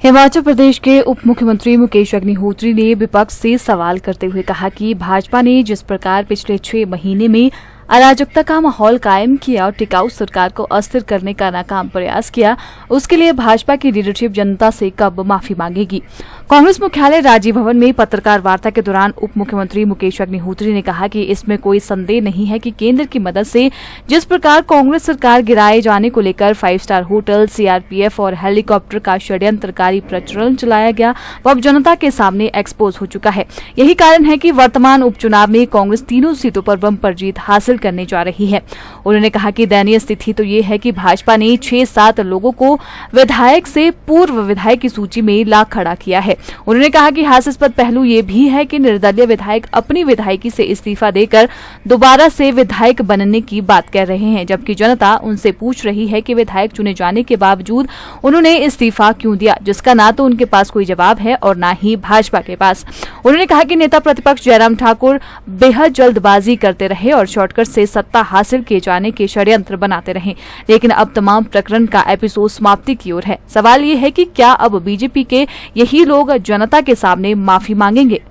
हिमाचल प्रदेश के उप मुख्यमंत्री मुकेश अग्निहोत्री ने विपक्ष से सवाल करते हुए कहा कि भाजपा ने जिस प्रकार पिछले 6 महीने में अराजकता का माहौल कायम किया और टिकाऊ सरकार को अस्थिर करने का नाकाम प्रयास किया, उसके लिए भाजपा की लीडरशिप जनता से कब माफी मांगेगी। कांग्रेस मुख्यालय राजीव भवन में पत्रकार वार्ता के दौरान उप मुख्यमंत्री मुकेश अग्निहोत्री ने कहा कि इसमें कोई संदेह नहीं है कि केंद्र की मदद से जिस प्रकार कांग्रेस सरकार गिराए जाने को लेकर 5 स्टार होटल, सीआरपीएफ और हेलीकॉप्टर का षड्यंत्रकारी प्रचलन चलाया गया, वह अब जनता के सामने एक्सपोज हो चुका है। यही कारण है कि वर्तमान उपचुनाव में कांग्रेस तीनों सीटों पर बंपर जीत हासिल करने जा रही है। उन्होंने कहा कि दयनीय स्थिति तो ये है कि भाजपा ने 6-7 लोगों को विधायक से पूर्व विधायक की सूची में ला खड़ा किया है। उन्होंने कहा कि हास्यास्पद पहलू ये भी है कि निर्दलीय विधायक अपनी विधायकी से इस्तीफा देकर दोबारा से विधायक बनने की बात कर रहे हैं, जबकि जनता उनसे पूछ रही है कि विधायक चुने जाने के बावजूद उन्होंने इस्तीफा क्यों दिया, जिसका ना तो उनके पास कोई जवाब है और ना ही भाजपा के पास। उन्होंने कहा कि नेता प्रतिपक्ष जयराम ठाकुर बेहद जल्दबाजी करते रहे और शॉर्टकट से सत्ता हासिल किए जाने के षड्यंत्र बनाते रहे, लेकिन अब तमाम प्रकरण का एपिसोड समाप्ति की ओर है। सवाल ये है कि क्या अब बीजेपी के यही लोग जनता के सामने माफी मांगेंगे।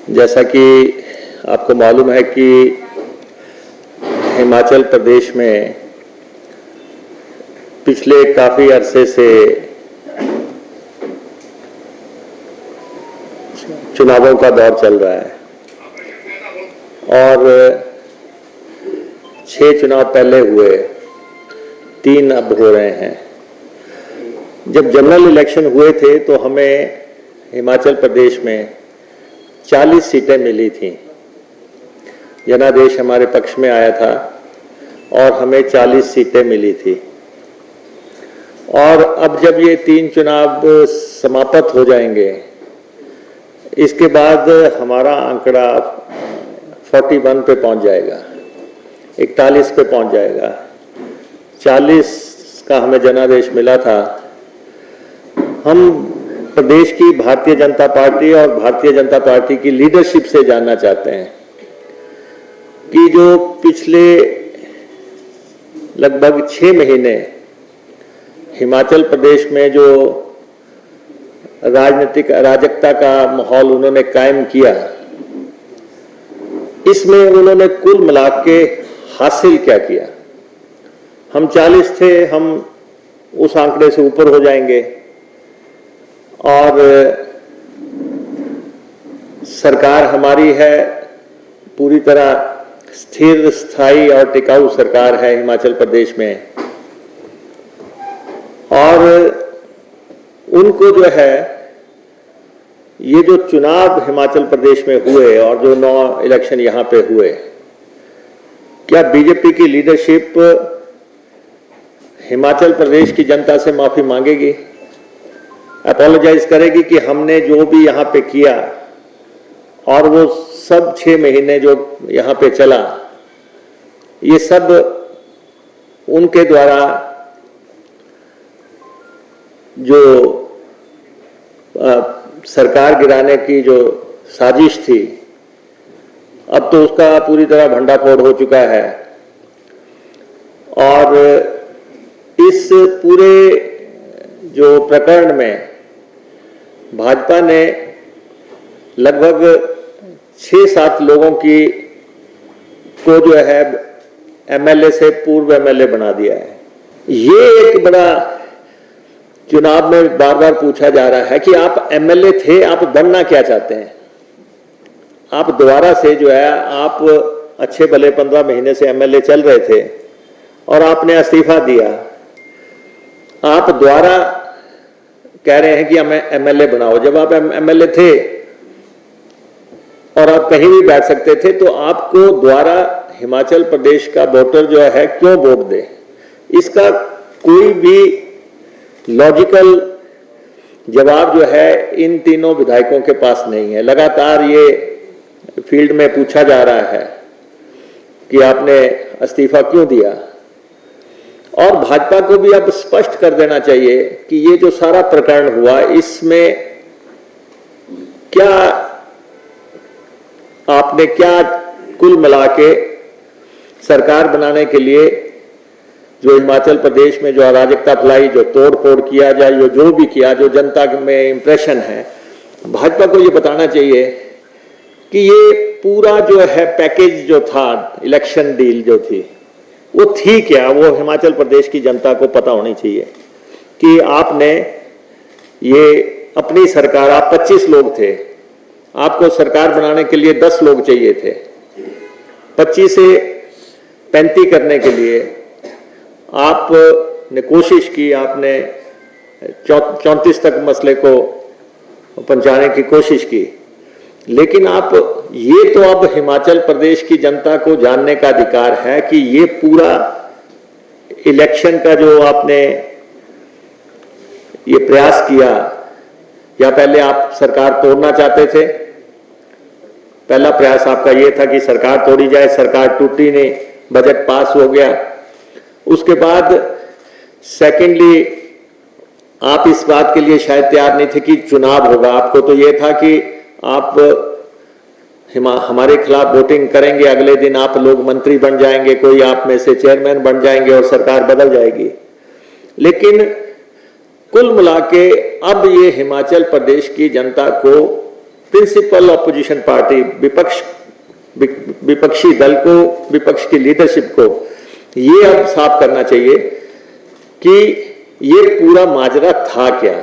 जैसा कि आपको मालूम है कि हिमाचल प्रदेश में पिछले काफी अरसे से चुनावों का दौर चल रहा है और 6 चुनाव पहले हुए, 3 अब हो रहे हैं। जब जनरल इलेक्शन हुए थे तो हमें हिमाचल प्रदेश में 40 सीटें मिली थीं। जनादेश हमारे पक्ष में आया था और हमें 40 सीटें मिली थी। और अब जब ये 3 चुनाव समाप्त हो जाएंगे, इसके बाद हमारा आंकड़ा 41 पे पहुंच जाएगा, 41 पे पहुंच जाएगा। 40 का हमें जनादेश मिला था। हम प्रदेश की भारतीय जनता पार्टी और भारतीय जनता पार्टी की लीडरशिप से जानना चाहते हैं कि जो पिछले लगभग 6 महीने हिमाचल प्रदेश में जो राजनीतिक अराजकता का माहौल उन्होंने कायम किया, इसमें उन्होंने कुल मिला के हासिल क्या किया। हम 40 थे, हम उस आंकड़े से ऊपर हो जाएंगे और सरकार हमारी है पूरी तरह स्थिर, स्थायी और टिकाऊ सरकार है हिमाचल प्रदेश में। और उनको जो है ये जो चुनाव हिमाचल प्रदेश में हुए और जो 9 इलेक्शन यहां पे हुए, क्या बीजेपी की लीडरशिप हिमाचल प्रदेश की जनता से माफी मांगेगी, अपोलोजाइज करेगी कि हमने जो भी यहां पे किया और वो सब 6 महीने जो यहां पे चला, ये सब उनके द्वारा जो सरकार गिराने की जो साजिश थी, अब तो उसका पूरी तरह भंडाफोड़ हो चुका है। और इस पूरे जो प्रकरण में भाजपा ने लगभग 6-7 लोगों को जो है एमएलए से पूर्व एमएलए बना दिया है। ये एक बड़ा चुनाव में बार बार पूछा जा रहा है कि आप एमएलए थे, आप बनना क्या चाहते हैं। आप दोबारा से जो है, आप अच्छे भले 15 महीने से एमएलए चल रहे थे और आपने इस्तीफा दिया। आप दोबारा कह रहे हैं कि हमें एमएलए बनाओ। जब आप एमएलए थे और आप कहीं भी बैठ सकते थे, तो आपको दोबारा हिमाचल प्रदेश का वोटर जो है क्यों वोट दे। इसका कोई भी लॉजिकल जवाब जो है इन तीनों विधायकों के पास नहीं है। लगातार ये फील्ड में पूछा जा रहा है कि आपने इस्तीफा क्यों दिया। और भाजपा को भी अब स्पष्ट कर देना चाहिए कि ये जो सारा प्रकरण हुआ, इसमें क्या आपने क्या कुल मिला के सरकार बनाने के लिए जो हिमाचल प्रदेश में जो अराजकता फैलाई, जो तोड़ फोड़ किया जाए, जो भी किया, जो जनता में इंप्रेशन है, भाजपा को ये बताना चाहिए कि ये पूरा जो है पैकेज जो था, इलेक्शन डील जो थी, वो थी क्या, वो हिमाचल प्रदेश की जनता को पता होनी चाहिए कि आपने ये अपनी सरकार, आप 25 लोग थे, आपको सरकार बनाने के लिए 10 लोग चाहिए थे, 25 से 35 करने के लिए आपने कोशिश की, आपने 34 तक मसले को पहुंचाने की कोशिश की, लेकिन आप ये तो अब हिमाचल प्रदेश की जनता को जानने का अधिकार है कि ये पूरा इलेक्शन का जो आपने ये प्रयास किया, या पहले आप सरकार तोड़ना चाहते थे, पहला प्रयास आपका ये था कि सरकार तोड़ी जाए, सरकार टूटी नहीं, बजट पास हो गया। उसके बाद सेकेंडली आप इस बात के लिए शायद तैयार नहीं थे कि चुनाव होगा, आपको तो ये था कि आप हमारे खिलाफ वोटिंग करेंगे, अगले दिन आप लोग मंत्री बन जाएंगे, कोई आप में से चेयरमैन बन जाएंगे और सरकार बदल जाएगी। लेकिन कुल मिला के अब ये हिमाचल प्रदेश की जनता को, प्रिंसिपल ऑपोजिशन पार्टी, विपक्षी दल को, विपक्ष की लीडरशिप को ये अब साफ करना चाहिए कि ये पूरा माजरा था क्या।